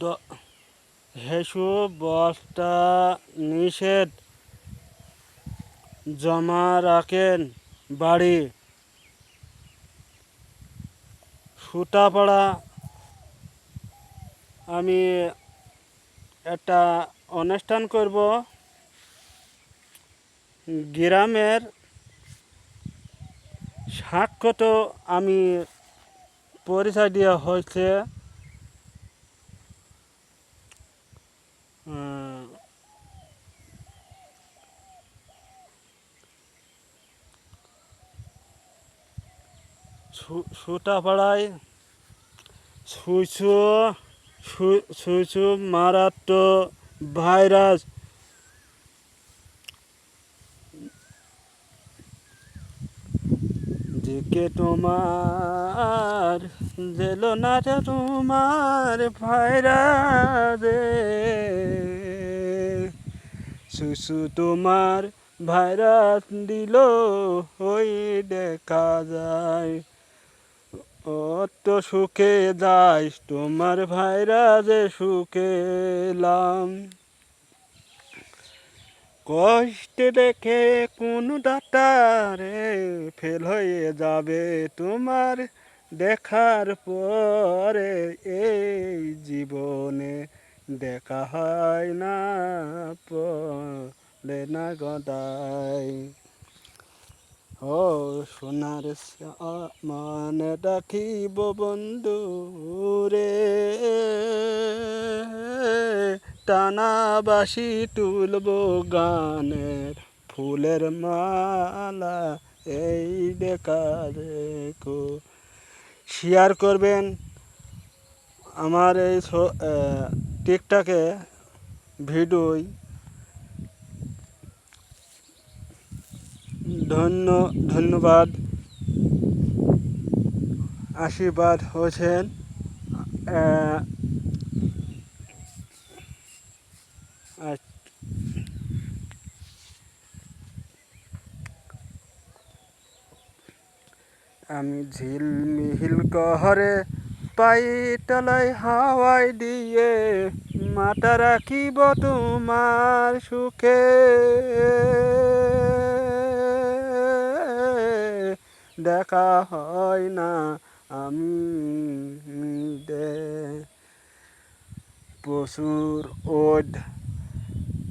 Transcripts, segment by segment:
দ- হেসু বস্তা নিষেধ জমা রাখেন বাড়ি সুতাপাড়া। আমি একটা অনুষ্ঠান করব। গ্রামের সাক্ষ্য তো আমি পরিচয় দেওয়া হয়েছে। আহ, সুতাপাড়ায় সুইচু সুইচু মারাত্মক ভাইরাস দিকে তোমার জেল না তোমার ভাইরাসে সুসু তোমার ভাইরাস দিল ওই দেখা যায় অত সুখে যাই তোমার ভাইরাসে সুখে এলাম কষ্টে দেখে কোন ডাক্তারে ফেল হয়ে যাবে তোমার দেখার পরে এই জীবনে দেখা হয় না পড়ে না গদাই ও সোনার মানে ডাকিব বন্ধু রে টানা বাসি তুলব গানের ফুলের মালা এই দেখা দেখো শেয়ার করবেন আমার এই টিকটকে ভিডিও। ধন্যবাদ আশীর্বাদ হোসেন। আমি ঝিলমিহিল কহরে পাই তলায় হাওয়াই দিয়ে মাথা রাখিব তোমার সুখে দেখা হয় না আমি দে প্রচুর ওড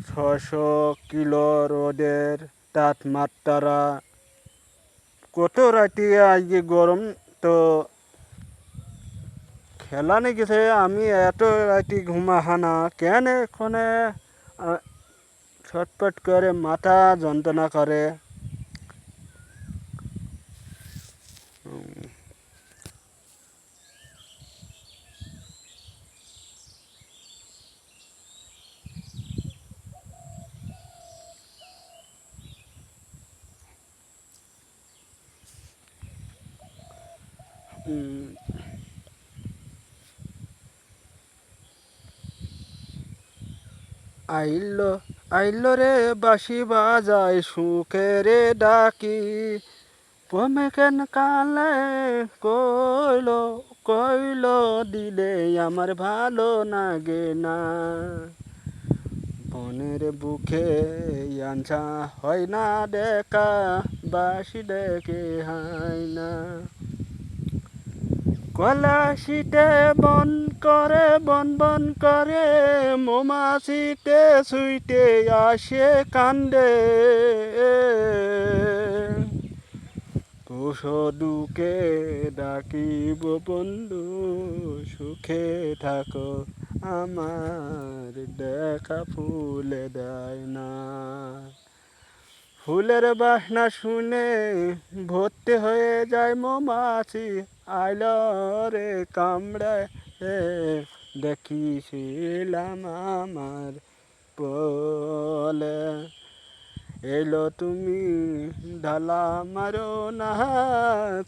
600 কিলো রোদের তাপমাত্রা কত রাতে আজকে গরম তো খেলানে গেছে আমি এত রাতে ঘুমাহানা কেন এখানে ছটপট করে মাথা যন্ত্রণা করে আইলো আইলো রে বাঁশি বাজায় সুখেরে ডাকি কমে কেন কালে কইলো কইলো দিলে আমার ভালো লাগে না বনের বুকে আঞ্চা হয় না দেখা বাঁশি ডেকে হয় না কলাশিতে বন করে মৌমাছিতে ছুঁইতে আসে কান্দে কুশ দুকে ডাকিব বন্ধু সুখে থাকো আমার দেখা ফুলে দেয় না ফুলের বাসনা শুনে ভর্তি হয়ে যায় মৌমাছি আইল রে কামড়ায় দেখিছিলাম আমার বলে এলো তুমি ঢালা মারো না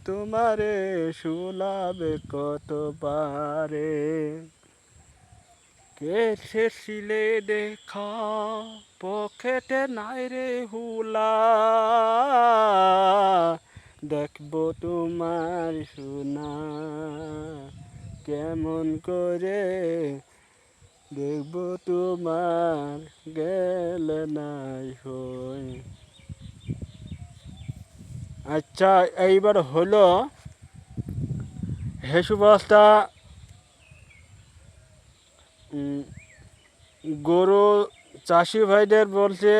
তোমারে শুলাবে কত পারে কে শেষিলে দেখা পকেটে নাই রে হুলা দেখবো তোমার সোনা কেমন করে দেখব তোমার গেলে নাই হই। আচ্ছা, এইবার হলো হেসু বস্তা। গরু চাষি ভাইদের বলছে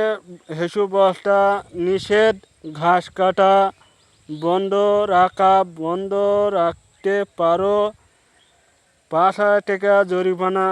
হেসু বস্তা নিষেধ, ঘাস কাটা বন্ধ রাখতে পারো, 5,000 টাকা জরিমানা